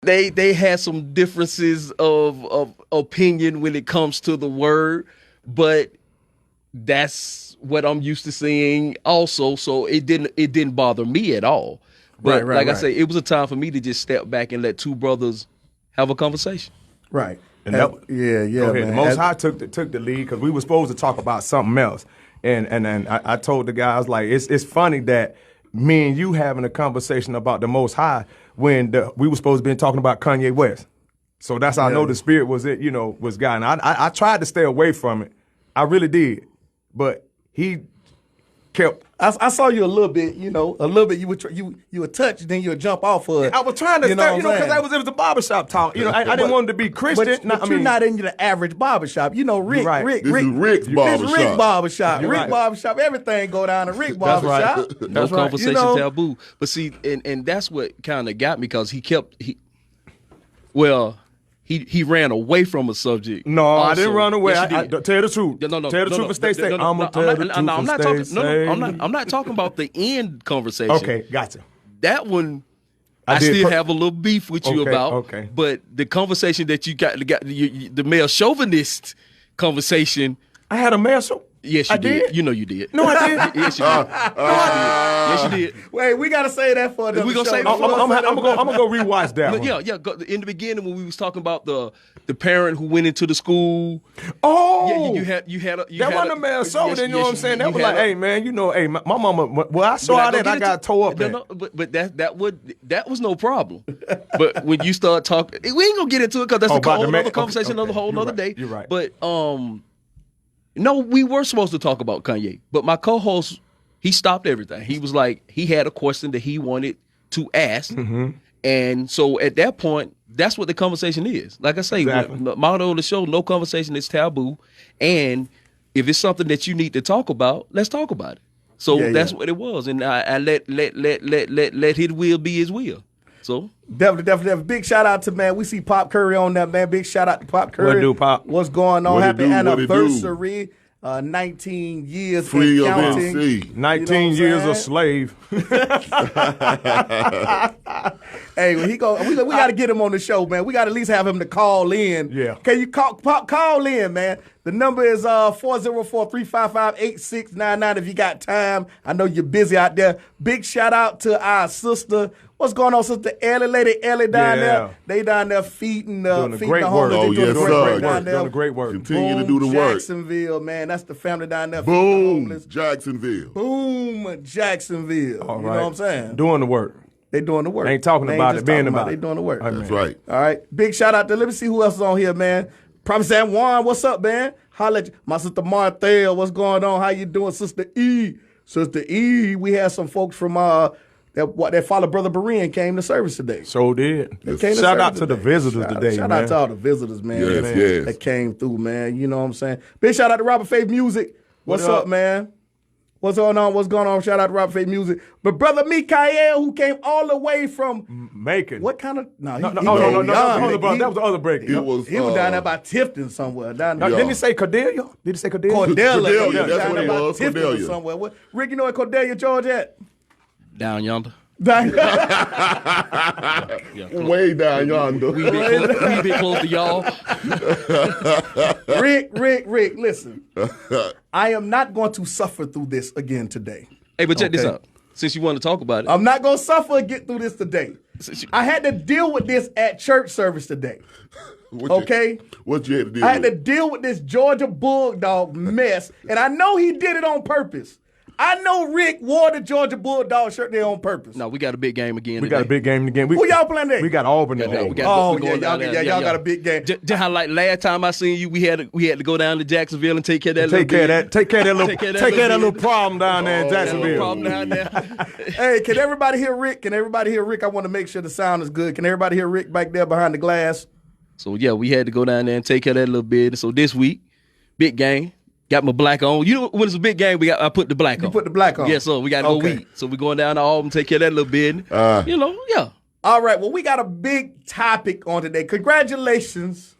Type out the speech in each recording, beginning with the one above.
They had some differences of opinion when it comes to the word, but that's what I'm used to seeing also. So it didn't bother me at all. But I say, it was a time for me to just step back and let two brothers have a conversation. Right. And yeah. Go ahead. Man. The Most High took the lead because we were supposed to talk about something else. And I told the guys, like, it's funny that me and you having a conversation about the Most High when we were supposed to be talking about Kanye West. So that's how I know the spirit was God. And I tried to stay away from it. I really did. But he kept. I saw you a little bit, a little bit. You would touch, then you would jump off of it. I was trying to start, because it was a barbershop talk. I didn't want it to be Christian. But you're not in the average barbershop. Rick. This is Rick's barbershop. This is Rick's barbershop. Rick barbershop. Everything go down to Rick barbershop. Right. No conversation taboo. But see, and that's what kind of got me because he ran away from a subject. No, also. I didn't run away. Yes, tell the truth. No, tell the truth and stay safe. I'm not talking about the end conversation. Okay, gotcha. That one, I still have a little beef with you about. Okay. But the conversation that you got the male chauvinist conversation. I had a male show. Yes, you did. You know you did. No, I did. Yes, you did. Yes, you did. Wait, we gotta say that for the. We gonna say. I'm gonna go rewatch that one. Yeah. In the beginning, when we was talking about the parent who went into the school. Oh, yeah, you had that wasn't a male show. Then you know what I'm saying? That was like, hey man, my mama. Well, I saw that. I got tore up. No, but that was no problem. But when you start talking, we ain't gonna get into it because that's a whole other conversation, a whole other day. You're right. But no, we were supposed to talk about Kanye, but my co-host, he stopped everything. He was like, he had a question that he wanted to ask. Mm-hmm. And so at that point, that's what the conversation is. Like I say, the motto of the show, no conversation is taboo. And if it's something that you need to talk about, let's talk about it. So that's what it was. And I let his will be his will. So definitely. Big shout out to, man. We see Pop Curry on that, man. Big shout out to Pop Curry. What do, Pop? What's going on? Happy anniversary. 19 years free and of counting. MC. 19 years a slave. Hey, when we got to get him on the show, man. We got to at least have him to call in. Yeah. Can you call in, man? The number is 404-355-8699 if you got time. I know you're busy out there. Big shout out to our sister. What's going on, Sister Ellie? Lady Ellie down there. They down there feeding the homeless. Doing yes, sir. Doing great work. Continue to do the work. Jacksonville, man. That's the family down there. Boom, Jacksonville. Boom, Jacksonville. All right. You know what I'm saying? Doing the work. They doing the work. They ain't talking about it, being about it. They doing the work. That's right. All right. Big shout out to, let me see who else is on here, man. Prophet San Juan, what's up, man? Holla at you. My sister Marthel, what's going on? How you doing? Sister E. Sister E, we had some folks from that follow Brother Buren came to service today. So did. Shout out to the visitors today, Shout man. out to all the visitors, man. Yes. That came through, man. You know what I'm saying? Big shout out to Robert Faith Music. What's up, man? What's going on? What's going on? Shout out to Robert Faith Music. But Brother Mikael, who came all the way from Macon. What kind of No. That was the other break. He was down there by Tifton somewhere. Didn't he say Cordelia? Did he say Cordelia? Cordelia. That's what it was. Tifton Cordelia. somewhere. Rick, you know where Cordelia, Georgia at? down yonder. Way down yonder. We been close to y'all. Rick, listen. I am not going to suffer through this again today. Hey, but check this out. Since you want to talk about it. I'm not going to suffer and get through this today. I had to deal with this at church service today. What you had to deal with? I had to deal with this Georgia Bulldog mess, and I know he did it on purpose. I know Rick wore the Georgia Bulldog shirt there on purpose. No, we got a big game again. We got a big game again. Who y'all playing today? We got Auburn today. Y'all got a big game. Just how like last time I seen you, we had to go down to Jacksonville and take care of that. Take care of that little problem down there in Jacksonville. Problem down there. Hey, can everybody hear Rick? I want to make sure the sound is good. Can everybody hear Rick back there behind the glass? So yeah, we had to go down there and take care of that little bit. So this week, big game. Got my black on. You know, when it's a big game, I put the black on. You put the black on? Yeah, so we got to go eat. So we're going down to Auburn, take care of that little bit. Yeah. All right, well, we got a big topic on today. Congratulations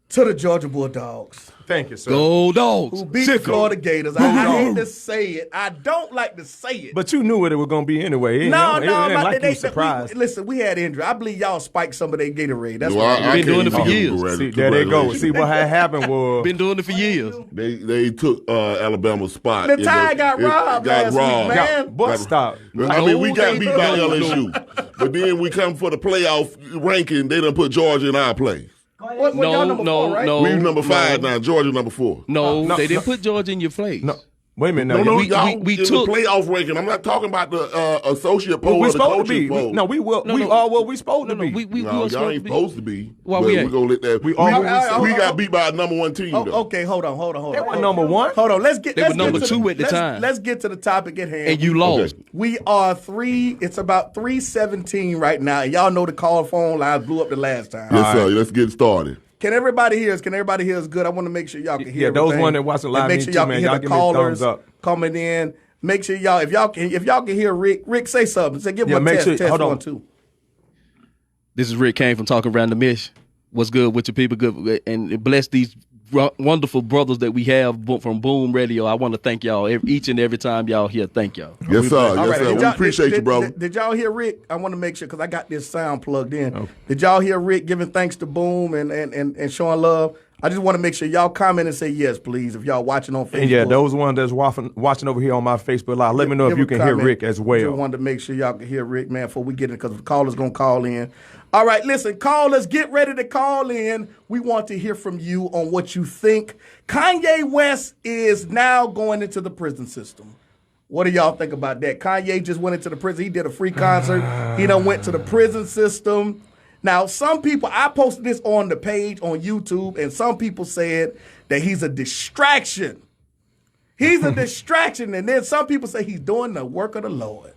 to the Georgia Bulldogs. Thank you, sir. Go Dogs. Who beat the Florida Gators. I hate to say it. I don't like to say it. But you knew what it was going to be anyway. No, it ain't like you surprised. Listen, we had injury. I believe y'all spiked some of their Gatorade. That's Well, what I've been doing it for years. See, there they go. See, what had happened was... Been doing it for years. They took Alabama's spot. The Tide got robbed last week, man. But stop. I mean, we got beat by LSU. But then we come for the playoff ranking, they done put Georgia in our place. What, y'all number 4, right? No. We number 5 now, Georgia number 4. No, they didn't put Georgia in your place. No. Wait a minute. No, we took the playoff ranking. I'm not talking about the associate poll we're or the supposed to be. coaches poll. No, we will. We are what we supposed to be. No, y'all ain't supposed to be. Why but we we ain't? gonna let that. We got beat by a number 1 team. Though. Okay, hold on. They were number 1. Hold on. Let's get. They were number 2 at the time. Let's get to the topic at hand. And you lost. Okay. We are 3. It's about 3:17 right now. And y'all know the call phone lines blew up the last time. Yes, sir. Let's get started. Can everybody hear us? Can everybody hear us good? I want to make sure y'all can hear. Yeah, those everything. one that watch the live And make me sure too, y'all man. can hear Y'all the give me a thumbs callers up. coming in. Make sure y'all, if y'all can hear Rick, say something. Say give him a make test. sure- Test hold on. 1, 2. This is Rick Kane from Talking Around the Mish. What's good with your people? Good, and bless these wonderful brothers that we have from Boom Radio. I want to thank y'all each and every time y'all here. Thank y'all. Yes, sir. All Yes, right, sir. did We y'all- appreciate you, brother. Did y'all hear Rick? I want to make sure because I got this sound plugged in. Did y'all hear Rick giving thanks to Boom and showing love? I just want to make sure y'all comment and say yes, please, if y'all watching on Facebook. And yeah, those ones that's watching over here on my Facebook Live, let me know if you can hear Rick as well. Just wanted to make sure y'all can hear Rick, man, before we get it, because the caller's going to call in. All right, listen, callers, get ready to call in. We want to hear from you on what you think. Kanye West is now going into the prison system. What do y'all think about that? Kanye just went into the prison. He did a free concert. He done went to the prison system. Now, some people, I posted this on the page on YouTube, and some people said that he's a distraction. He's a distraction. And then some people say he's doing the work of the Lord.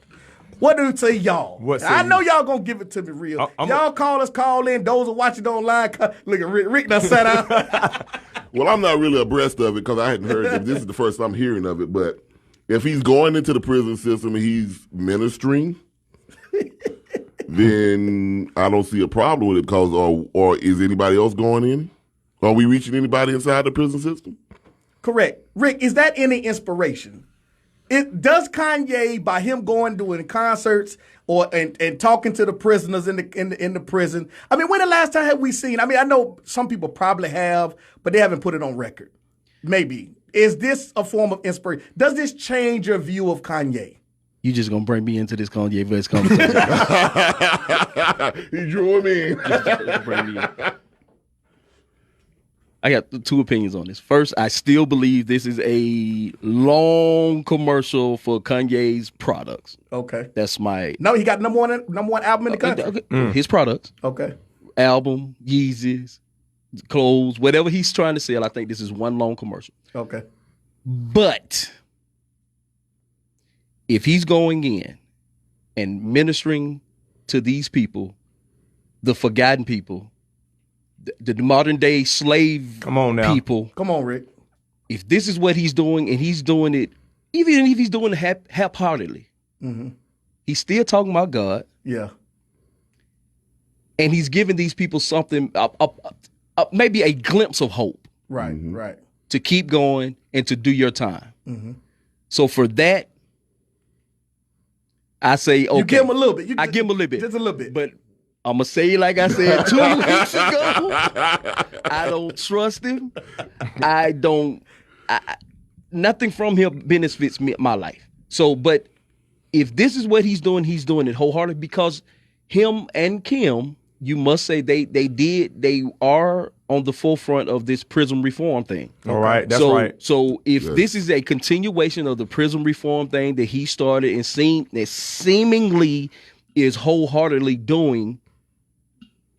What do you say, y'all? I know y'all going to give it to me real. Y'all call in. Those are watching online. Look at Rick done sat out. Well, I'm not really abreast of it because I hadn't heard it. This is the first time hearing of it. But if he's going into the prison system and he's ministering, then I don't see a problem with it because, or is anybody else going in? Are we reaching anybody inside the prison system? Correct. Rick, is that any inspiration? Does Kanye, by him going doing concerts and talking to the prisoners in the prison? I mean, when the last time have we seen? I mean, I know some people probably have, but they haven't put it on record. Maybe. Is this a form of inspiration? Does this change your view of Kanye? You just gonna bring me into this Kanye West conversation? He drew him in. Just bring me in. I got 2 opinions on this. First, I still believe this is a long commercial for Kanye's products. Okay. That's my No, he got number one album in the country. Okay. His products. Okay. Album, Yeezys, clothes, whatever he's trying to sell. I think this is one long commercial. Okay. But if he's going in and ministering to these people, the forgotten people, the modern day slave people. Come on, Rick. If this is what he's doing and he's doing it, even if he's doing it half-heartedly, he's still talking about God. Yeah. And he's giving these people something, maybe a glimpse of hope. Right, right. To keep going and to do your time. So for that, I say, okay. You give him a little bit. I give him a little bit. Just a little bit. But I'm going to say, like I said 2 weeks ago, I don't trust him. Nothing from him benefits my life. So, but if this is what he's doing it wholeheartedly, because him and Kim, you must say they are on the forefront of this prison reform thing. All right, that's right. So if this is a continuation of the prison reform thing that he started and seemingly is wholeheartedly doing,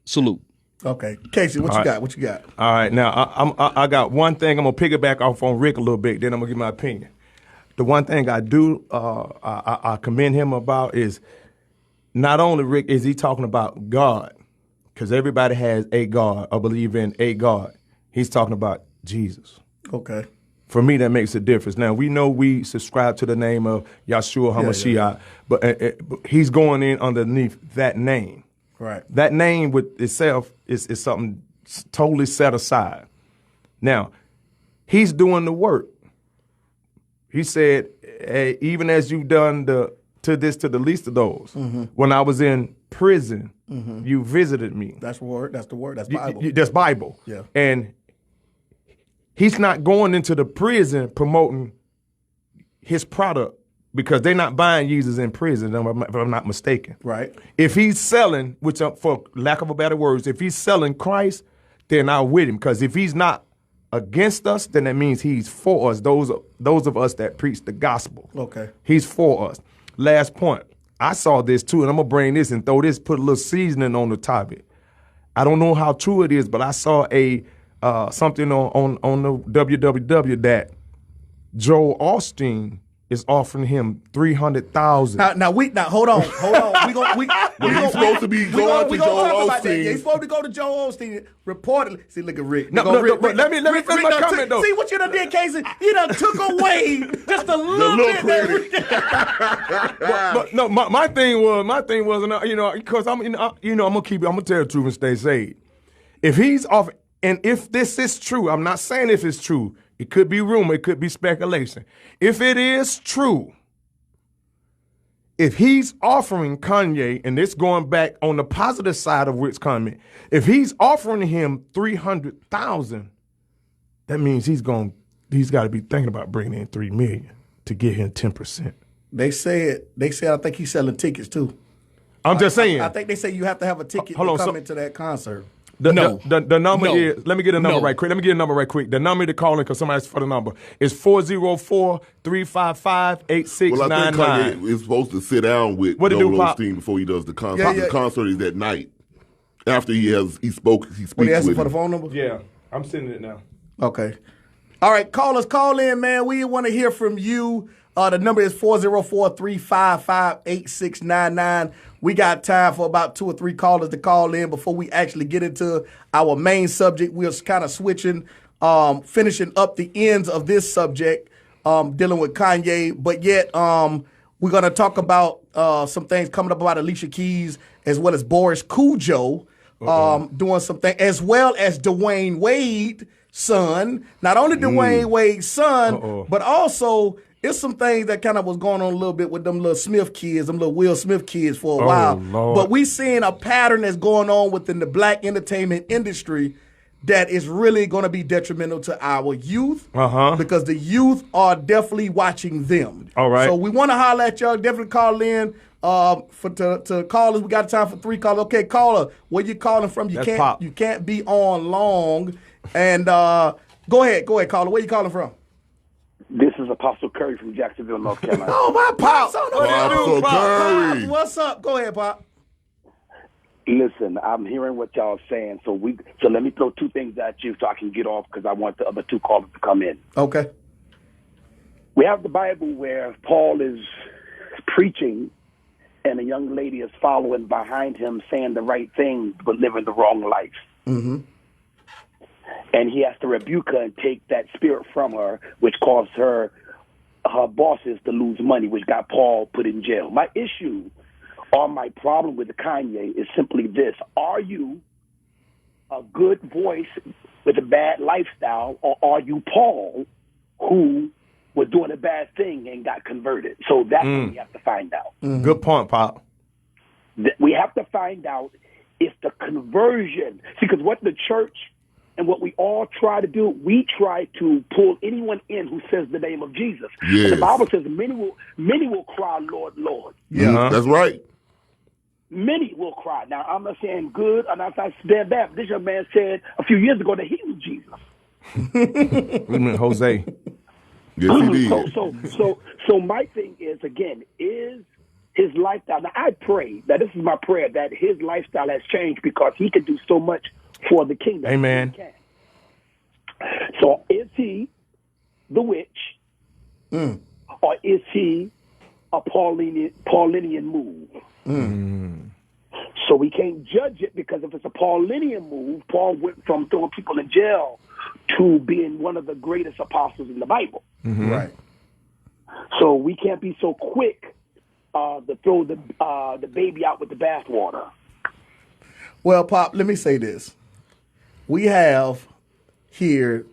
salute. Okay, Casey, what you got? What you got? All right, now I got one thing. I'm gonna piggyback off on Rick a little bit. Then I'm gonna give my opinion. The one thing I do I commend him about is not only Rick is he talking about God, because everybody has a God or believe in a God. He's talking about Jesus. Okay. For me, that makes a difference. Now, we know we subscribe to the name of Yahshua HaMashiach, but he's going in underneath that name. Right. That name with itself is something totally set aside. Now, He's doing the work. He said, hey, even as you've done to the least of those, when I was in prison, you visited me. That's the word. That's Bible. That's Bible. Yeah. And he's not going into the prison promoting his product because they're not buying Jesus in prison, if I'm not mistaken. Right. If he's selling, which for lack of a better words, if he's selling Christ, then I'm with him. Because if he's not against us, then that means he's for us, those of us that preach the gospel. Okay. He's for us. Last point. I saw this too, and I'm going to bring this and throw this, put a little seasoning on the topic. I don't know how true it is, but I saw something on the www that Joel Osteen is offering him $300,000. Now hold on. He's supposed to be going to Joel Osteen. He's supposed to go to Joel Osteen. Reportedly, see, look at Rick. But let me finish my comment though. See what you done did, Casey? You done took away just a little bit. But no, my thing was, because I'm gonna tell the truth and stay saved. If he's off, and if this is true, I'm not saying if it's true. It could be rumor, it could be speculation. If it is true, if he's offering Kanye, and this going back on the positive side of Rick's comment, if he's offering him $300,000, that means he's got to be thinking about bringing in $3 million to get him 10%. They said I think he's selling tickets too. I'm just saying. I think they say you have to have a ticket to come into that concert. The number is, let me get a number right quick. The number to call in, because somebody asked for the number, is 404-355-8699. Well, I think Kanye is supposed to sit down with Joel Osteen before he does the concert. Yeah. The concert is at night. After he speaks They asking with for the him. phone number? Yeah, I'm sending it now. Okay. All right, callers, call in, man. We want to hear from you. The number is 404-355-8699. We got time for about 2 or 3 callers to call in before we actually get into our main subject. We're kind of switching, finishing up the ends of this subject, dealing with Kanye. But yet, we're going to talk about some things coming up about Alicia Keys, as well as Boris Cujo doing something, as well as Dwayne Wade's son. Not only Dwayne Wade's son, but also it's some things that kind of was going on a little bit with them little Smith kids, them little Will Smith kids for a while. Lord. But we seeing a pattern that's going on within the black entertainment industry that is really going to be detrimental to our youth, because the youth are definitely watching them. All right. So we want to holler at y'all. Definitely call in to callers. We got time for 3 callers. Okay, caller, where you calling from? You can't be on long. And go ahead, caller. Where you calling from? This is Apostle Curry from Jacksonville, North Carolina. Oh, my Pops. Apostle Curry. What's up? Go ahead, Pop. Listen, I'm hearing what y'all are saying, so let me throw 2 things at you so I can get off, because I want the other 2 callers to come in. Okay. We have the Bible where Paul is preaching, and a young lady is following behind him, saying the right things but living the wrong life. Mm-hmm. And he has to rebuke her and take that spirit from her, which caused her bosses to lose money, which got Paul put in jail. My issue, or my problem with Kanye, is simply this: are you a good voice with a bad lifestyle, or are you Paul, who was doing a bad thing and got converted? So that's what we have to find out. Mm-hmm. Good point, Pop. We have to find out if the conversion, because what the church and what we all try to do, we try to pull anyone in who says the name of Jesus. Yes. And the Bible says many will cry, Lord, Lord. Yeah, that's right. Many will cry. Now, I'm not saying good, I'm not saying bad. This young man said a few years ago that he was Jesus. Jose. Yes, he did. So my thing is, again, is his lifestyle. Now, I pray that this is my prayer, that his lifestyle has changed, because he could do so much for the kingdom. Amen. So is he the witch, or is he a Paulinian move? So we can't judge it, because if it's a Paulinian move, Paul went from throwing people in jail to being one of the greatest apostles in the Bible. Mm-hmm. Right. So we can't be so quick to throw the baby out with the bathwater. Well, Pop, let me say this. We have here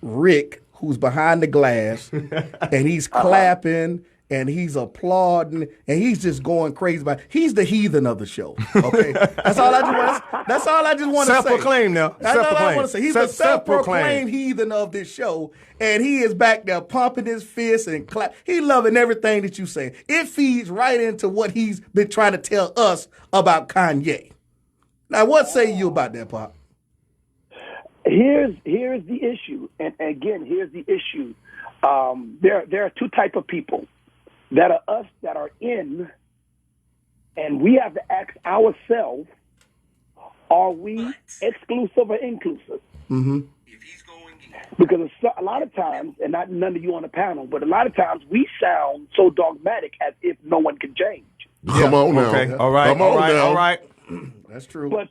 Rick, who's behind the glass, and he's clapping and he's applauding and he's just going crazy about it. He's the heathen of the show. Okay, that's all I just want to say. Self-proclaimed now. That's all I want to say. He's the self-proclaimed heathen of this show, and he is back there pumping his fists and clap. He loving everything that you say. It feeds right into what he's been trying to tell us about Kanye. Now, what say you about that, Pop? Here's the issue, and again, here's the issue. There are two type of people that are us that are in, and we have to ask ourselves: are we exclusive or inclusive? Mm-hmm. Because a lot of times, and not none of you on the panel, but a lot of times we sound so dogmatic as if no one can change. Come on now. Okay. All right. That's true. But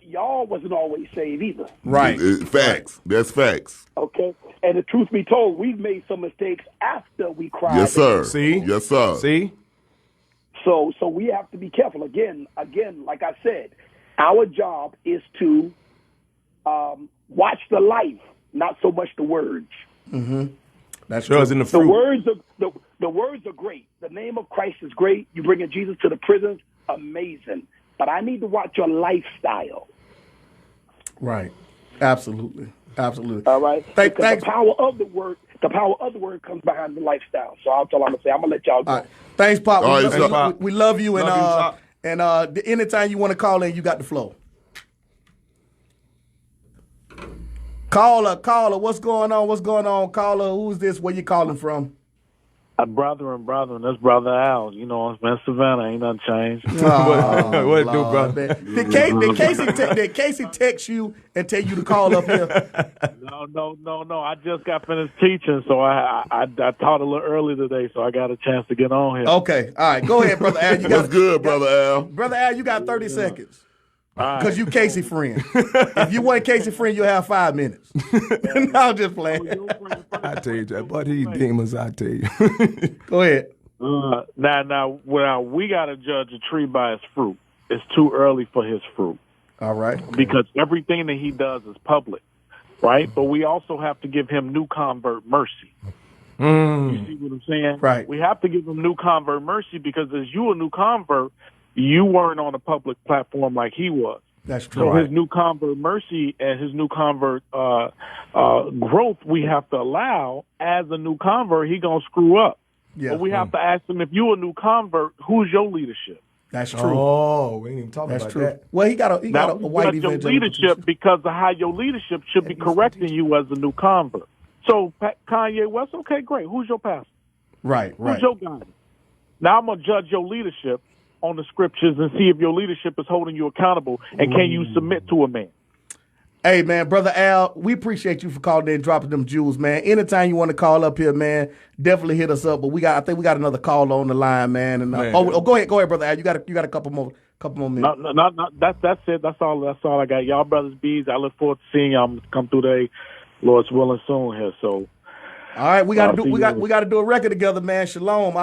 y'all wasn't always saved either. Right. Facts. That's facts. Okay. And the truth be told, we've made some mistakes after we cried. Yes, sir. See? Yes, sir. See? So we have to be careful. Again, like I said, our job is to watch the life, not so much the words. Mm-hmm. That's true. In the fruit. The words are great. The name of Christ is great. You bringing Jesus to the prisons, amazing. But I need to watch your lifestyle. Right. Absolutely. All right. Thanks. The power of the word comes behind the lifestyle. So that's all I'm gonna say. I'm gonna let y'all go. All right. Thanks, Pop. Pop. We love you, Love you, and anytime you want to call in, you got the flow. Caller, what's going on? Caller, who's this? Where you calling from? Brethren, that's Brother Al. You know, I'm in Savannah. Ain't nothing changed. Oh, what it do, brother? Did Casey text you and tell you to call up here? No. I just got finished teaching, so I taught a little early today, so I got a chance to get on here. Okay, all right. Go ahead, Brother Al. What's good, Brother Al? Brother Al, you got 30 seconds. Because you Casey friend. If you weren't Casey friend, you'll have 5 minutes. No, I'm just playing. I tell you that, but these demons, I tell you. Go ahead. Now, we got to judge a tree by its fruit. It's too early for his fruit. All right. Because everything that he does is public, right? But we also have to give him new convert mercy. You see what I'm saying? Right. We have to give him new convert mercy because as you a new convert, you weren't on a public platform like he was. That's true. So his new convert mercy and his new convert growth, we have to allow. As a new convert, he gonna screw up. Yeah. But we have to ask him, if you a new convert, who's your leadership? That's true. Oh, we ain't even talking That's about true. that. Well, he got a white your evangelical leadership because of how your leadership should be correcting you as a new convert. So Kanye West, okay, great. Who's your pastor? Right. Who's your guide? Now I'm gonna judge your leadership on the scriptures and see if your leadership is holding you accountable and can you submit to a man. Hey, man, Brother Al, we appreciate you for calling in and dropping them jewels, man. Anytime you want to call up here, man, definitely hit us up. But I think we got another caller on the line, man. And go ahead, Brother Al. You got a couple more minutes. No, that's it. That's all I got. Y'all brothers bees. I look forward to seeing y'all come through today, Lord's willing, soon here. So, all right, we got to do a record together, man. Shalom.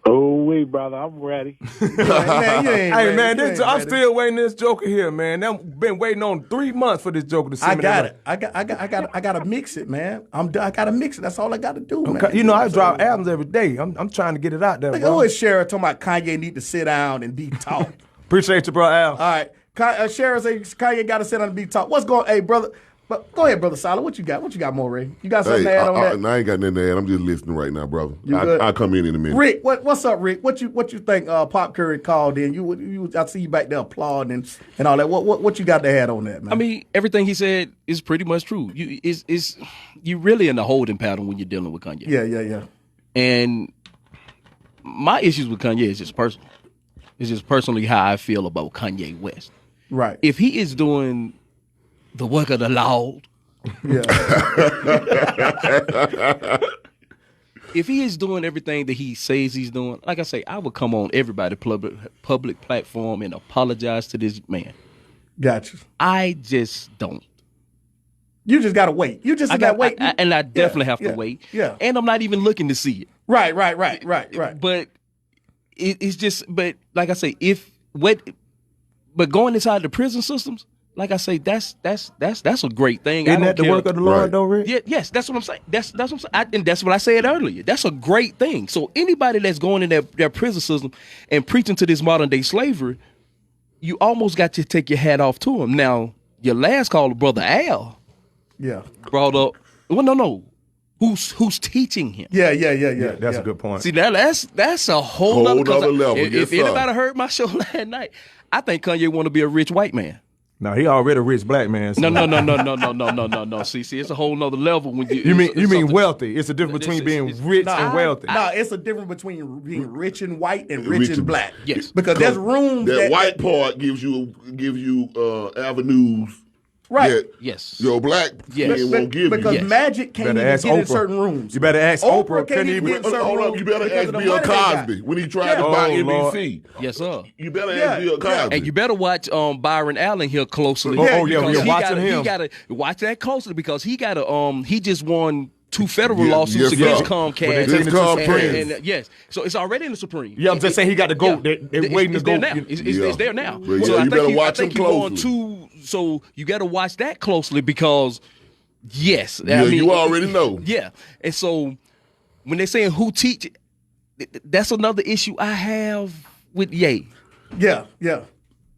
Oh, wait, brother, I'm ready. I'm still waiting this joker here, man. I've been waiting on 3 months for this joker to see me. I got to mix it, man. I got to mix it. That's all I got to do, man. You know, I drop albums every day. I'm trying to get it out there, Like, bro. always Sheriff talking about Kanye need to sit down and be taught. Appreciate you, bro, Al. All right. Sheriff say Kanye got to sit down and be taught. What's going on? Hey, brother. But go ahead, Brother Solid. What you got? What you got more, Ray? You got something to add on that? I ain't got nothing to add. I'm just listening right now, brother. I'll come in a minute. Rick, what's up, Rick? What you think Pop Curry called in? I see you back there applauding and all that. What you got to add on that, man? I mean, everything he said is pretty much true. You really in the holding pattern when you're dealing with Kanye. Yeah. And my issues with Kanye is just personal. It's just personally how I feel about Kanye West. Right. If he is doing the work of the Lord. Yeah. If he is doing everything that he says he's doing, like I say, I would come on everybody's public platform and apologize to this man. Gotcha. I just don't. You just gotta wait. You just gotta wait. And I definitely have to wait. Yeah. And I'm not even looking to see it. Right. But it's just, but like I say, but going inside the prison systems, like I say, that's a great thing. Isn't that the work of the Lord, though, Rick? Yeah, yes, that's what I'm saying. That's what I'm saying. And that's what I said earlier. That's a great thing. So anybody that's going in their prison system and preaching to this modern day slavery, you almost got to take your hat off to them. Now, your last caller, Brother Al, brought up. Well, no. Who's teaching him? Yeah. That's a good point. See, now that's a whole other level. If anybody heard my show last night, I think Kanye want to be a rich white man. No, he already a rich black man. So. No. See, it's a whole nother level when you mean wealthy. It's a difference between being rich and wealthy. No, it's a difference between being rich and white and rich and black. Yes, because there's rooms that white part gives you avenues. Right. Yes. Your black skin won't give because you. Magic can't even get in certain rooms. You better ask Oprah. Can't even get in certain hold rooms. up. You better ask Bill Cosby when he tried to buy NBC. Yes, sir. You better ask Bill Cosby. And you better watch Byron Allen here closely. We're watching him. He gotta watch that closely because he just won 2 federal lawsuits against Comcast. And yes, so it's already in the Supreme. Yeah, I'm just saying he got to go. They're waiting to go. It's there now. Well, so you better watch him closely. Won 2, so you got to watch that closely because, yes. I mean, you already know. Yeah. And so when they're saying who teach, that's another issue I have with Ye. Yeah. And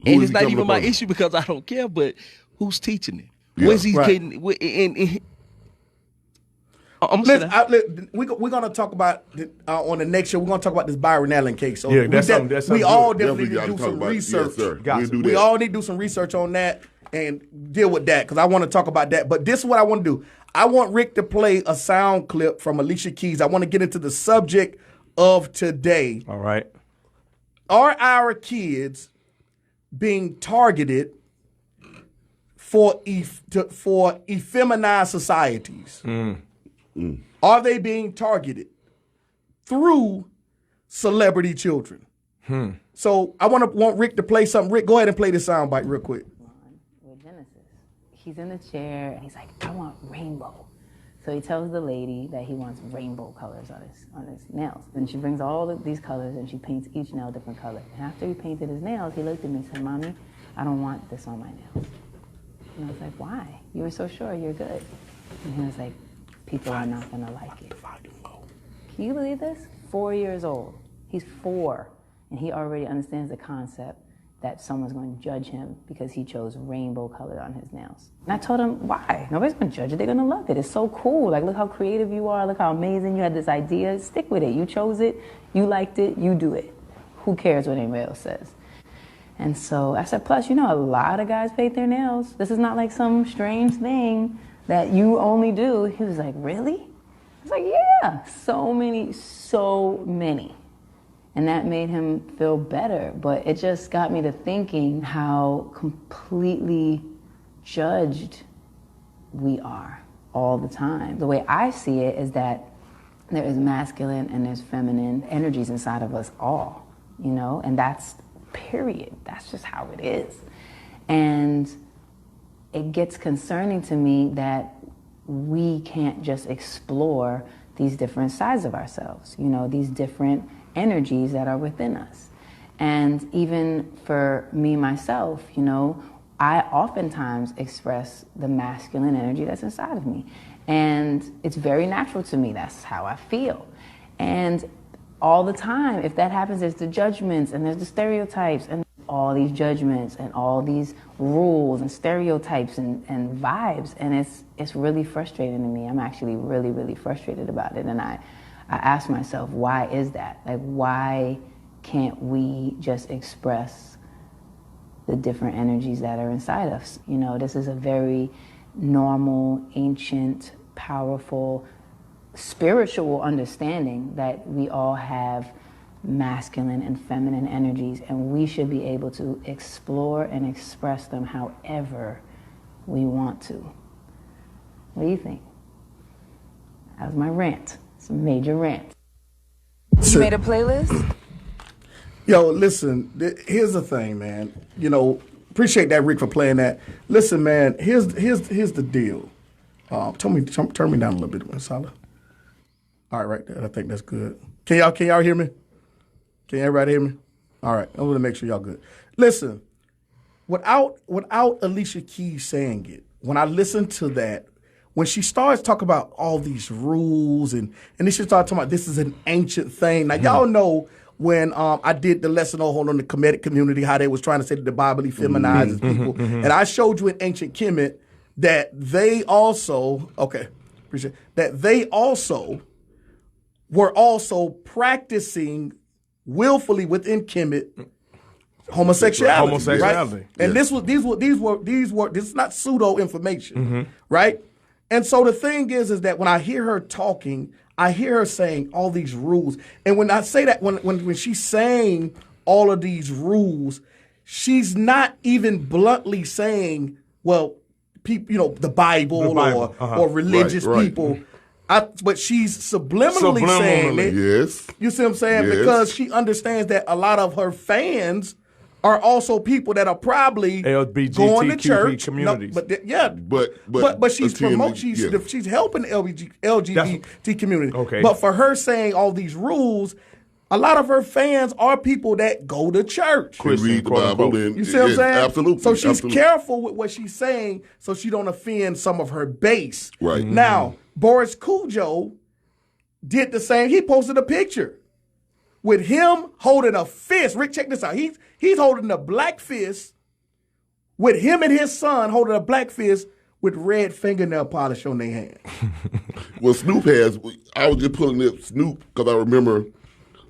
it's not even my issue because I don't care, but who's teaching it? Where's he getting? We're going to talk about on the next show. We're going to talk about this Byron Allen case. So that's something we all definitely need to do some research. Yes, we all need to do some research on that and deal with that because I want to talk about that. But this is what I want to do. I want Rick to play a sound clip from Alicia Keys. I want to get into the subject of today. All right. Are our kids being targeted for effeminized societies? Are they being targeted through celebrity children? So I want Rick to play something. Rick, go ahead and play this soundbite real quick. With Genesis, he's in the chair and he's like, I want rainbow. So he tells the lady that he wants rainbow colors on his nails. Then she brings all of these colors and she paints each nail a different color. And after he painted his nails, he looked at me and said, Mommy, I don't want this on my nails. And I was like, why? You were so sure you're good. And he was like, people are not going to like it. Can you believe this? 4 years old. He's 4, and he already understands the concept that someone's going to judge him because he chose rainbow color on his nails. And I told him, why? Nobody's going to judge it. They're going to love it. It's so cool. Like, look how creative you are. Look how amazing you had this idea. Stick with it. You chose it. You liked it. You do it. Who cares what anybody else says? And so I said, plus, a lot of guys paint their nails. This is not like some strange thing that you only do. He was like, really? I was like, yeah, so many. And that made him feel better. But it just got me to thinking how completely judged we are all the time. The way I see it is that there is masculine and there's feminine energies inside of us all, and that's period. That's just how it is. And it gets concerning to me that we can't just explore these different sides of ourselves, these different energies that are within us. And even for me, myself, I oftentimes express the masculine energy that's inside of me. And it's very natural to me. That's how I feel. And all the time, if that happens, there's the judgments and there's the stereotypes and all these judgments and all these rules and stereotypes and vibes. And it's really frustrating to me. I'm actually really, really frustrated about it. And I ask myself, why is that? Like, why can't we just express the different energies that are inside us? This is a very normal, ancient, powerful, spiritual understanding that we all have masculine and feminine energies, and we should be able to explore and express them however we want to. What do you think? That was my rant. It's a major rant. You made a playlist? Yo, listen, here's the thing, man. Appreciate that, Rick, for playing that. Listen, man, here's the deal. Turn me down a little bit, Sala. All right, right there. I think that's good. Can y'all hear me? Can everybody hear me? All right, I'm gonna make sure y'all good. Listen, without Alicia Keys saying it, when I listen to that, when she starts talking about all these rules and then she starts talking about this is an ancient thing. Now y'all know when I did the lesson on the Kemetic community, how they was trying to say that the Bible feminizes people. And I showed you in ancient Kemet that they also, were also practicing willfully within Kemet homosexuality. Right? And this is not pseudo information, right? And so the thing is that when I hear her talking, I hear her saying all these rules. And when I say that, when she's saying all of these rules, she's not even bluntly saying, well, people, the Bible. Or religious people. But she's subliminally saying it. Yes. You see what I'm saying? Yes. Because she understands that a lot of her fans are also people that are probably going to church. Communities. But she's promoting. She's helping the LGBT community. Okay. But for her saying all these rules, a lot of her fans are people that go to church. Read the Bible. You see what I'm saying? Absolutely. So she's careful with what she's saying so she don't offend some of her base. Right. Now, Boris Cujo did the same. He posted a picture with him holding a fist. Rick, check this out. He's holding a black fist with him and his son holding a black fist with red fingernail polish on their hand. Well, Snoop has. I was just pulling up Snoop because I remember.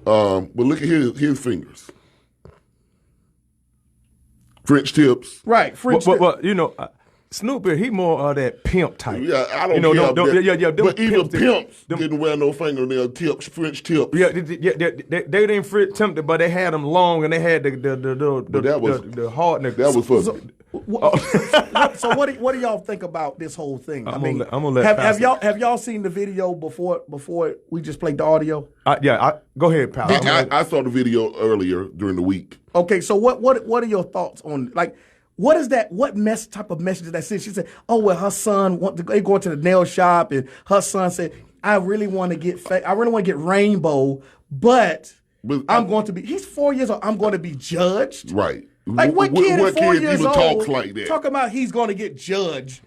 But look at his fingers. French tips. Right, French tips. Well, Snoop, he more of that pimp type. Yeah, I don't care. But even pimps didn't wear no fingernail tips, French tips. Yeah, they didn't French tip, but they had them long and they had the hard. That was for. So what do y'all think about this whole thing? I'm gonna let have y'all seen the video before we just played the audio? Go ahead, pal. I saw the video earlier during the week. Okay, so what are your thoughts on what is that? What type of message did that send? She said, "Oh well, her son they going to the nail shop, and her son said, I really want to get rainbow, but I'm going to be. He's 4 years old. I'm going to be judged, right? Like what kid at 4 years even old talks like that? Talking about he's going to get judged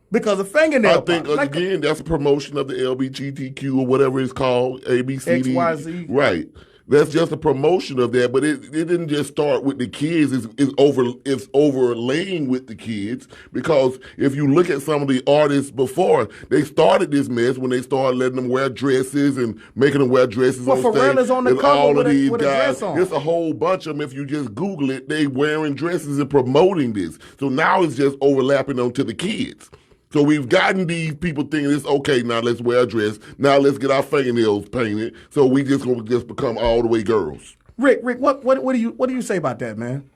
because of fingernail. I think again that's a promotion of the LGBTQ or whatever it's called, ABCD, XYZ, right? That's just a promotion of that, but it didn't just start with the kids. It's overlaying with the kids because if you look at some of the artists before, they started this mess when they started letting them wear dresses and making them wear dresses on stage. Pharrell is on the cover all with of these a guys. dress on. It's a whole bunch of them. If you just Google it, they wearing dresses and promoting this. So now it's just overlapping onto the kids. So we've gotten these people thinking it's okay, now let's wear a dress, now let's get our fingernails painted, so we just gonna become all the way girls. Rick, what do you say about that, man?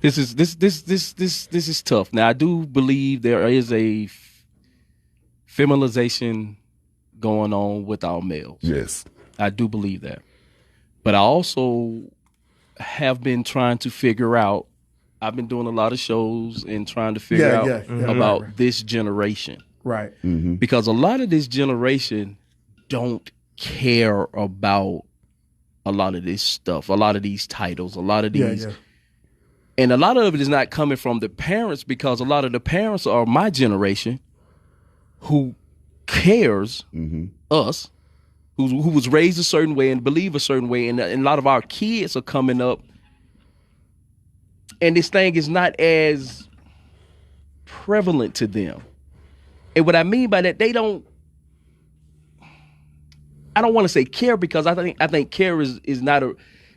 This is tough. Now I do believe there is a feminization going on with our males. Yes. I do believe that. But I also have been trying to figure out, I've been doing a lot of shows and trying to figure out about this generation. Right. Mm-hmm. Because a lot of this generation don't care about a lot of this stuff, a lot of these titles, a lot of these. And a lot of it is not coming from the parents because a lot of the parents are my generation who cares us, who was raised a certain way and believe a certain way. And a lot of our kids are coming up and this thing is not as prevalent to them. And what I mean by that, I don't want to say care because I think care is not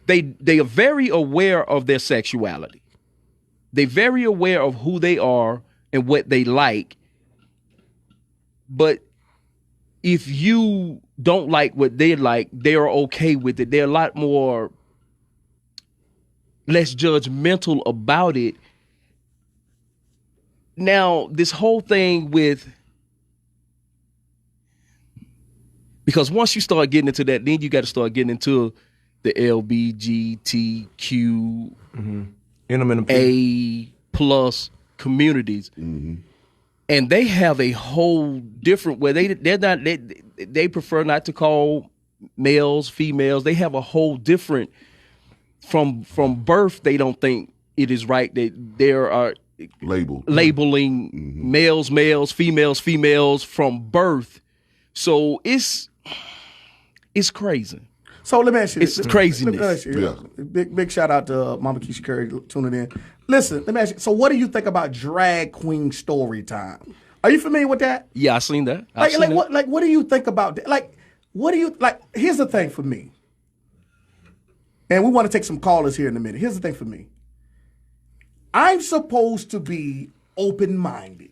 they are very aware of their sexuality. They're very aware of who they are and what they like. But if you don't like what they like, they're okay with it. They're a lot more less judgmental about it. Now, this whole thing because once you start getting into that, then you got to start getting into the LGBTQ A plus communities. Mm-hmm. And they have a whole different way. They prefer not to call males females. They have a whole different from birth, they don't think it is right that there are labeling males, females from birth. So it's crazy. So let me ask you, it's craziness. Big shout out to Mama Keisha Curry tuning in. Listen, let me ask you. So what do you think about drag queen story time? Are you familiar with that? Yeah, I seen that. What do you think about that? Here's the thing for me. And we want to take some callers here in a minute. Here's the thing for me. I'm supposed to be open-minded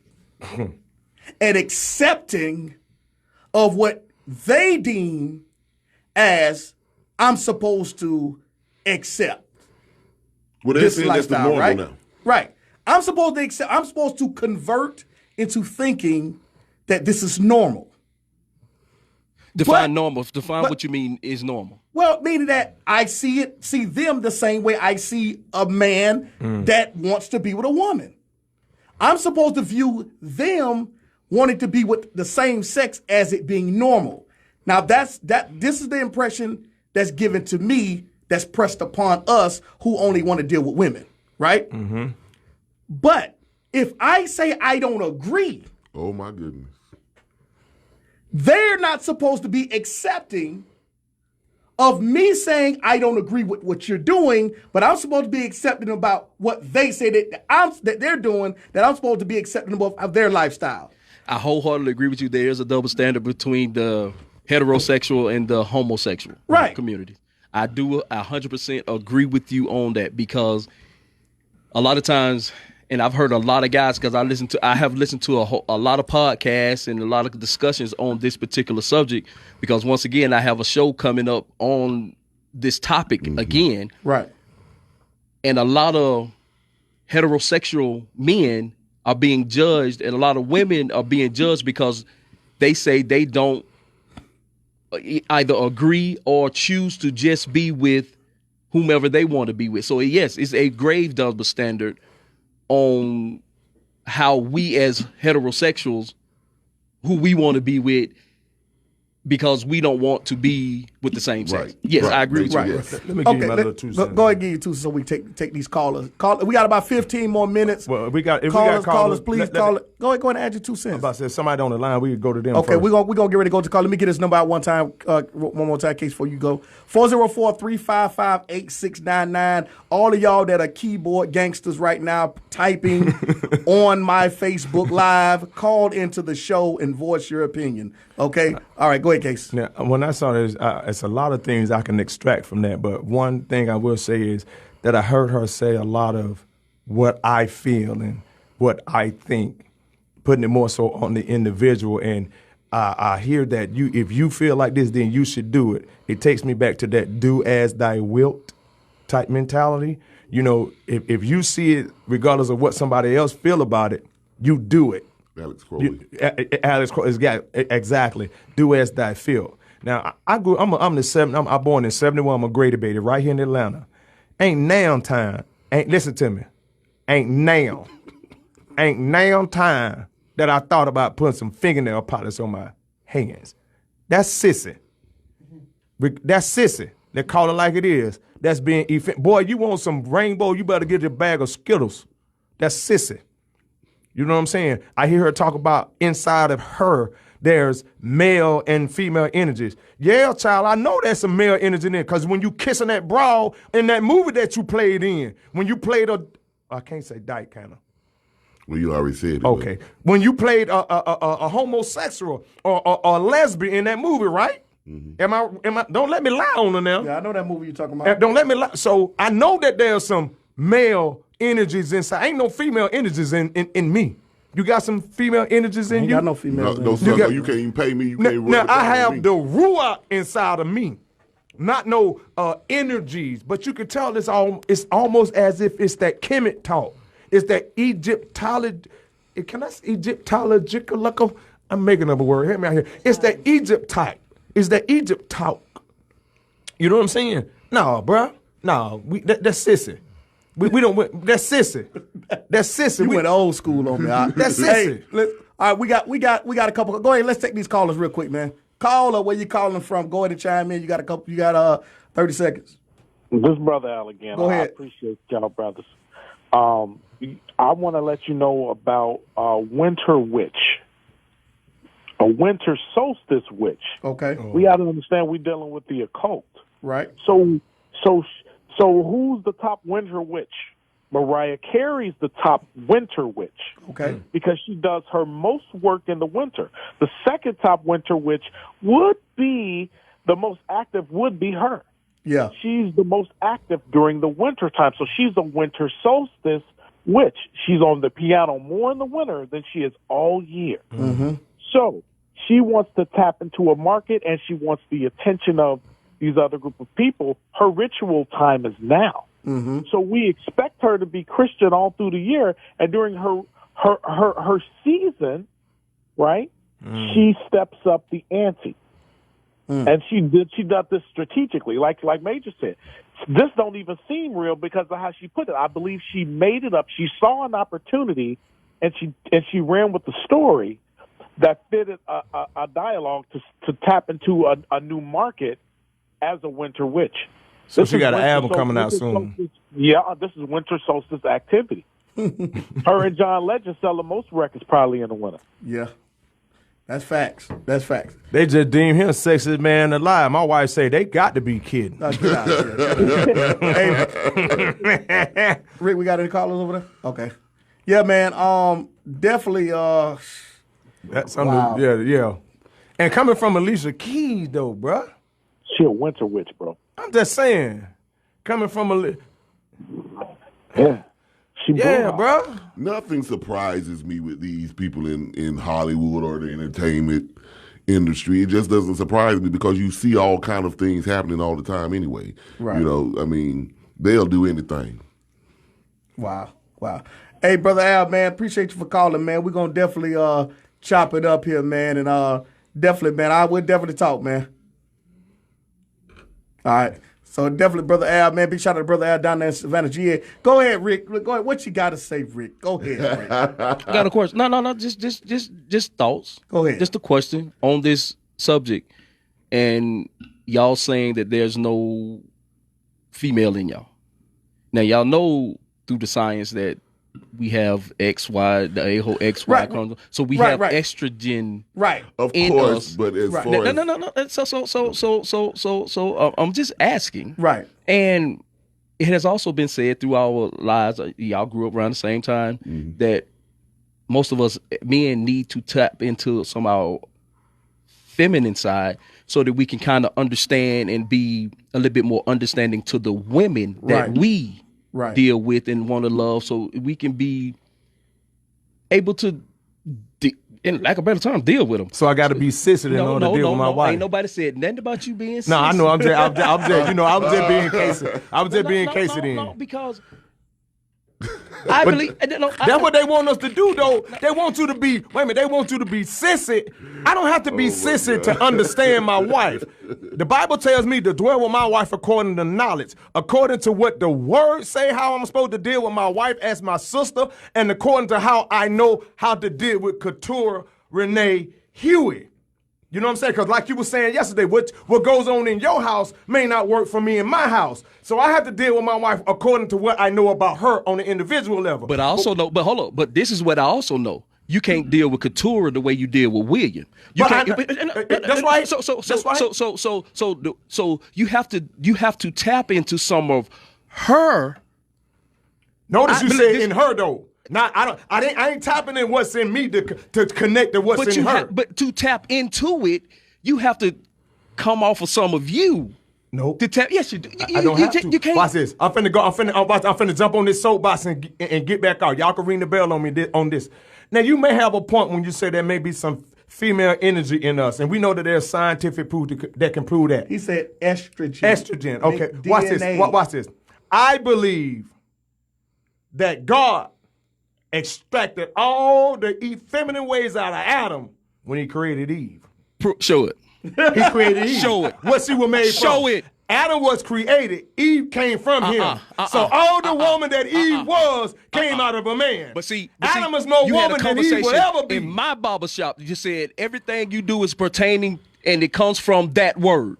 and accepting of what they deem as I'm supposed to accept. Well, they're saying that's the normal now. Right. I'm supposed to accept. I'm supposed to convert into thinking that this is normal. Define normal. Define what you mean is normal. Well, meaning that I see them the same way I see a man that wants to be with a woman. I'm supposed to view them wanting to be with the same sex as it being normal. Now this is the impression that's given to me, that's pressed upon us who only want to deal with women, right? Mm-hmm. But if I say I don't agree, oh my goodness, they're not supposed to be accepting of me saying I don't agree with what you're doing, but I'm supposed to be accepting about what they say that they're doing, that I'm supposed to be accepting of their lifestyle. I wholeheartedly agree with you. There is a double standard between the heterosexual and the homosexual community. I do 100% agree with you on that, because a lot of times, and I've heard a lot of guys, because I have listened to a lot of podcasts and a lot of discussions on this particular subject, because once again, I have a show coming up on this topic again. Right. And a lot of heterosexual men are being judged, and a lot of women are being judged because they say they don't either agree or choose to just be with whomever they want to be with. So yes, it's a grave double standard on how we as heterosexuals, who we want to be with, because we don't want to be with the same sex. Yes, I agree with you. Yes. Let me give you my little 2 cents. Go ahead and give you 2 cents so we take these callers. We got about 15 more minutes. Well, if callers, please call it. Go ahead and add your 2 cents. I'm about to say, somebody on the line, we could go to them Okay, first. we're gonna get ready to go to call. Let me get this number out one more time, case before you go. 404-355-8699. All of y'all that are keyboard gangsters right now typing on my Facebook Live, called into the show and voice your opinion. Okay? All right, go ahead, Case. Now, when I saw this, it's a lot of things I can extract from that, but one thing I will say is that I heard her say a lot of what I feel and what I think, putting it more so on the individual. And I hear that if you feel like this, then you should do it. It takes me back to that do as thy wilt type mentality. You know, if you see it, regardless of what somebody else feel about it, you do it. Alex Crowley. Exactly. Do as thy feel. Now, I'm born in 71. I'm a Grady baby right here in Atlanta. Ain't now time. Listen to me. Ain't now time that I thought about putting some fingernail polish on my hands. That's sissy. That's sissy. They call it like it is. That's being boy, you want some rainbow, you better get your bag of Skittles. That's sissy. You know what I'm saying? I hear her talk about inside of her, there's male and female energies. Yeah, child, I know there's some male energy in there, because when you kissing that broad in that movie that you played in, when you played I can't say dyke, kind of. Well, you already said it. Okay. But when you played a homosexual or a lesbian in that movie, right? Mm-hmm. Am I? Don't let me lie on her now. Yeah, I know that movie you're talking about. Don't let me lie. So I know that there's some male energies inside. Ain't no female energies in me. You got some female energies in you? Got no female. No, son, you can't even pay me. You can't. Now I have the ruach inside of me, not no energies. But you can tell it's almost as if it's that Kemet talk. It's that Egyptology. Can I say Egyptological? I'm making up a word. Hear me out here. It's that Egypt type. It's that Egypt talk. You know what I'm saying? No, bruh. No, that's sissy. We don't. That's sissy. That's sissy. You went old school on me. That's sissy. Hey, all right, we got a couple. Go ahead. Let's take these callers real quick, man. Caller, where you calling from? Go ahead and chime in. You got 30 seconds. This brother Al again. Go ahead. I appreciate y'all, brothers. I want to let you know about a winter witch, a winter solstice witch. Okay. We got to understand we're dealing with the occult. Right. So who's the top winter witch? Mariah Carey's the top winter witch. Okay. Because she does her most work in the winter. The second top winter witch would be the most active would be her. Yeah. She's the most active during the winter time. So she's a winter solstice witch. She's on the piano more in the winter than she is all year. Mm-hmm. So she wants to tap into a market and she wants the attention of these other group of people. Her ritual time is now. Mm-hmm. So we expect her to be Christian all through the year, and during her season, right? She steps up the ante. And she does this strategically, like Major said. This don't even seem real because of how she put it. I believe she made it up. She saw an opportunity, and she ran with the story that fitted a dialogue to tap into a new market as a winter witch. So she got an album coming out soon. This is winter solstice activity. Her and John Legend sell the most records probably in the winter. Yeah. That's facts. That's facts. They just deem him sexiest man alive. My wife say they got to be kidding. Get out of here. Hey, Rick, we got any callers over there? Okay. Yeah, man. Definitely. That's something. Yeah. And coming from Alicia Keys, though, bruh. She a winter witch, bro. I'm just saying. Coming from Yeah. Yeah, bro. Nothing surprises me with these people in Hollywood or the entertainment industry. It just doesn't surprise me because you see all kind of things happening all the time anyway. Right. You know, I mean, they'll do anything. Wow. Hey, Brother Al, man, appreciate you for calling, man. We're going to definitely chop it up here, man. And definitely, man, I would definitely talk, man. All right. So definitely, Brother Al, man. Big shout out to Brother Al down there in Savannah, GA. Go ahead, Rick. Go ahead. What you got to say, Rick? Go ahead, Rick. I got a question. No. Just thoughts. Go ahead. Just a question on this subject, and y'all saying that there's no female in y'all. Now y'all know through the science that we have XY, the whole XY Right. chromosome. So we Right, have right. estrogen. Right. Of in course, us. but as Right. far as No. So I'm just asking. Right. And it has also been said through our lives, y'all grew up around the same time, that most of us men need to tap into some of our feminine side so that we can kind of understand and be a little bit more understanding to the women that we deal with and want to love, so we can be able to, in lack of a better term, deal with them. So I got to be sissy in order to deal with my wife. Ain't nobody said nothing about you being sissy. No, I know. I'm just, you know, I was just being casey. I was just being casey then. No, because I believe that's what they want us to do, though. They want you to be. Wait a minute. They want you to be sissy. I don't have to be sissy to understand my wife. The Bible tells me to dwell with my wife according to knowledge, according to what the Word say. How I'm supposed to deal with my wife as my sister, and according to how I know how to deal with Couture Renee Huey. You know what I'm saying? Because like you were saying yesterday, what goes on in your house may not work for me in my house. So I have to deal with my wife according to what I know about her on an individual level. But I also know, but hold on, but this is what I also know. You can't deal with Couture the way you deal with William. You can't. That's right. So you have to tap into some of her. Notice you said in her though. I ain't tapping in what's in me to connect to what's in her. But to tap into it, you have to come off of some of you. Nope. To tap, yes, you do. I don't have to. You can't. Watch this. I'm finna jump on this soapbox and get back out. Y'all can ring the bell on me on this. Now you may have a point when you say there may be some female energy in us, and we know that there's scientific proof that can prove that. He said estrogen. Estrogen. Okay. Watch this. Watch this. I believe that God extracted all the feminine ways out of Adam when he created Eve. Show it. He created Eve. Show it. What she was made from. Show it. Adam was created. Eve came from him. So all the woman that Eve was came out of a man. But see, Adam is more woman than Eve will ever be. In my barbershop, you said everything you do is pertaining and it comes from that word.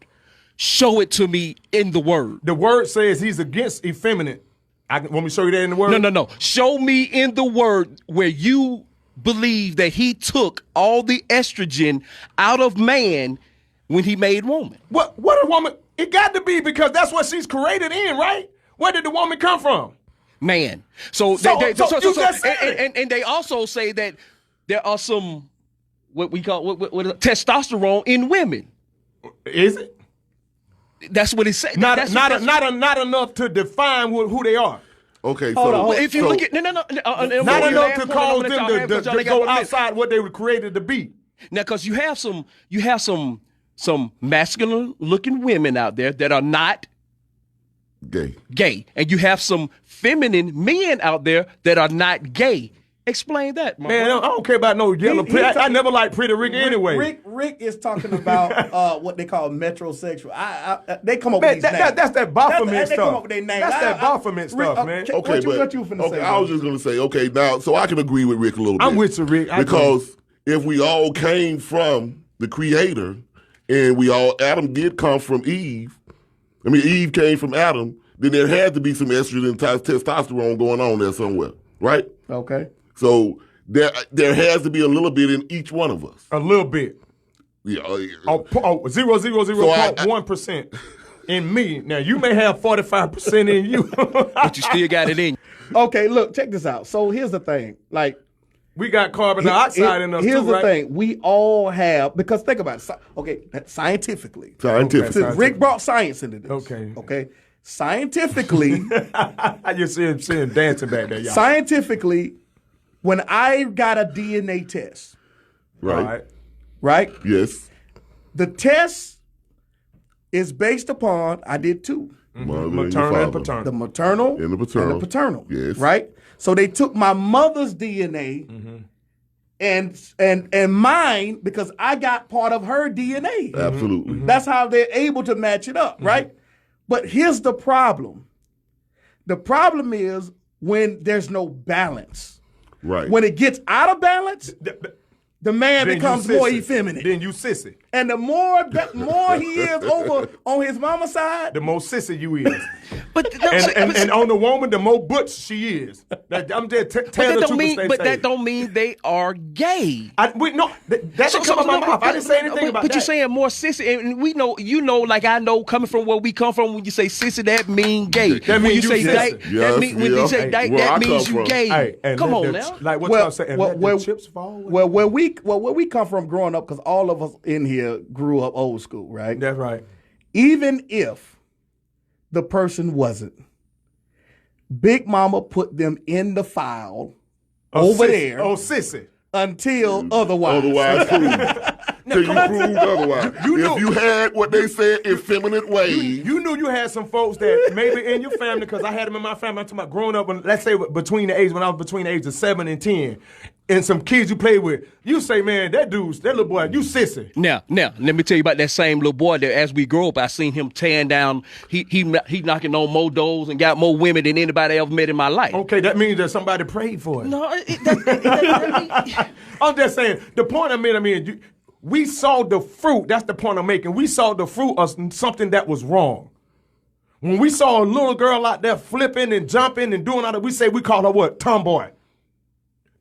Show it to me in the word. The word says he's against effeminate. Want me to show you that in the word? No. Show me in the word where you believe that he took all the estrogen out of man when he made woman. What a woman? It got to be, because that's what she's created in, right? Where did the woman come from? Man. So you just said it. And they also say that there are some what we call what testosterone in women. Is it? That's what it says. Not enough to define who they are. Okay, Hold on. If you look at not enough to cause them to go outside what they were created to be. Now, because you have some masculine looking women out there that are not gay, and you have some feminine men out there that are not gay. Explain that, man. I don't care about no yellow. I never liked Pretty Rick anyway. Rick is talking about what they call metrosexual. They come up with these names. That's that Baphomet stuff. They come up with their names. That's that Baphomet stuff, man. Okay, what you finna say? I was just gonna say, okay, now, so I can agree with Rick a little bit. I'm with you, Rick. Because if we all came from the Creator, and Adam did come from Eve. I mean, Eve came from Adam. Then there had to be some estrogen and testosterone going on there somewhere, right? Okay. So there has to be a little bit in each one of us. A little bit. Yeah. 0.1% in me. Now you may have 45% in you, but you still got it in. Okay, look, check this out. So here's the thing. Like, we got carbon dioxide in us too, right? Here's the thing. We all have, because think about it. Okay, scientifically. Rick brought science into this. Okay. Scientifically. I just see him dancing back there, y'all. Scientifically, when I got a DNA test. Right? Yes. The test is based upon, I did two. Maternal and paternal. The maternal and the paternal. Yes. Right? So they took my mother's DNA and mine, because I got part of her DNA. Absolutely. That's how they're able to match it up, right? But here's the problem. The problem is when there's no balance. Right. When it gets out of balance, the man becomes more effeminate. Then you sissy. And the more he is over on his mama's side, the more sissy you is. and on the woman, the more butch she is. I'm just telling the truth. But that don't mean they are gay. That didn't come out my mouth. I didn't say anything about that. But you're saying more sissy, and we know, like I know, coming from where we come from, when you say sissy, that mean gay. That means you say that means when you say dyke, that means you gay. Come on now. Like what y'all saying? Where chips fall? Well, where we come from growing up, because all of us in here grew up old school, right? That's right. Even if the person wasn't, Big Mama put them in the file there. Oh, sissy. Until otherwise. Till you proved otherwise. If you had what they said, effeminate ways. You knew you had some folks that maybe in your family, because I had them in my family. I'm talking about growing up, let's say when I was between the ages of 7 and 10. And some kids you played with, you say, man, that little boy, you sissy. Now, let me tell you about that same little boy that as we grow up, I seen him tearing down, he knocking on more doors and got more women than anybody I ever met in my life. Okay, that means that somebody prayed for it. No, I'm just saying, the point I mean, we saw the fruit, that's the point I'm making. We saw the fruit of something that was wrong. When we saw a little girl out there flipping and jumping and doing all that, we call her what? Tomboy.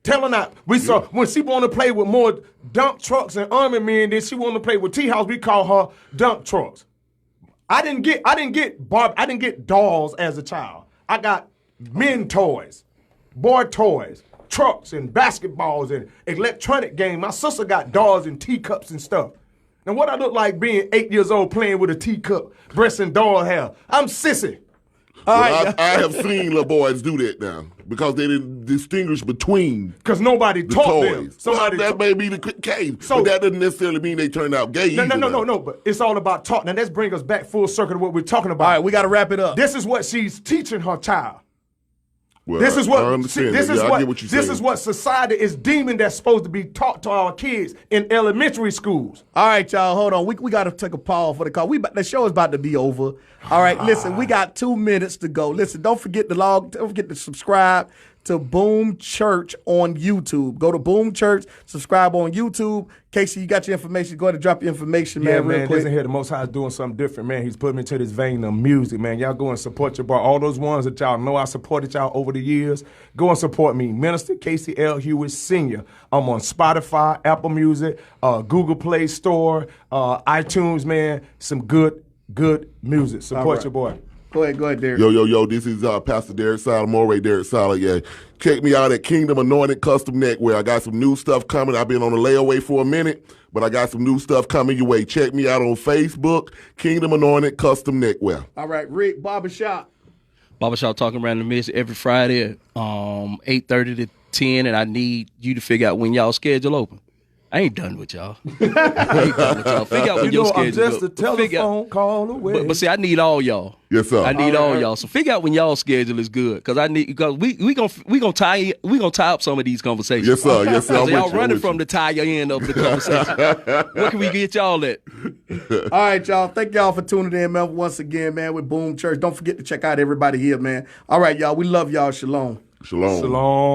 Telling that we saw when she wanted to play with more dump trucks and army men, then she wanted to play with T-House. We call her dump trucks. I didn't get dolls as a child. I got men toys, boy toys, trucks and basketballs and electronic games. My sister got dolls and teacups and stuff. Now what I look like being 8 years old playing with a teacup, breast and doll hair? I'm sissy. I have seen little boys do that now because they didn't distinguish between. Because nobody taught them. That may be the case, but that doesn't necessarily mean they turned out gay. No. But it's all about taught. Now let's bring us back full circle to what we're talking about. All right, we got to wrap it up. This is what she's teaching her child. Well, this is what society is deeming that's supposed to be taught to our kids in elementary schools. All right, y'all, hold on. We got to take a pause for the call. The show is about to be over. All right, listen, we got 2 minutes to go. Listen, don't forget to subscribe to Boom Church on YouTube. Go to Boom Church, subscribe on YouTube. Casey, you got your information. Go ahead and drop your information, man, real quick. Listen here, the Most High is doing something different, man. He's putting me into this vein of music, man. Y'all go and support your boy. All those ones that y'all know I supported y'all over the years, go and support me. Minister Casey L. Hewitt Sr. I'm on Spotify, Apple Music, Google Play Store, iTunes, man. Some good music. Support your boy. Go ahead, Derek. Yo, this is Pastor Derek Salamore, Derek Sala, yeah. Check me out at Kingdom Anointed Custom Neckwear. I got some new stuff coming. I've been on a layaway for a minute, but I got some new stuff coming your way. Check me out on Facebook, Kingdom Anointed Custom Neckwear. All right, Rick, Barbershop. Barbershop Talking Around the Mess every Friday at 8:30 to 10, and I need you to figure out when y'all schedule open. I ain't done with y'all. Figure out when your schedule I'm just a telephone call away. But see, I need all y'all. Yes, sir. I need all y'all. So figure out when y'all schedule is good, because we gonna tie up some of these conversations. Yes, sir. Yes, sir. Y'all running from the tie end of the conversation. Where can we get y'all at? All right, y'all. Thank y'all for tuning in, man. Once again, man, with Boom Church. Don't forget to check out everybody here, man. All right, y'all. We love y'all. Shalom. Shalom. Shalom.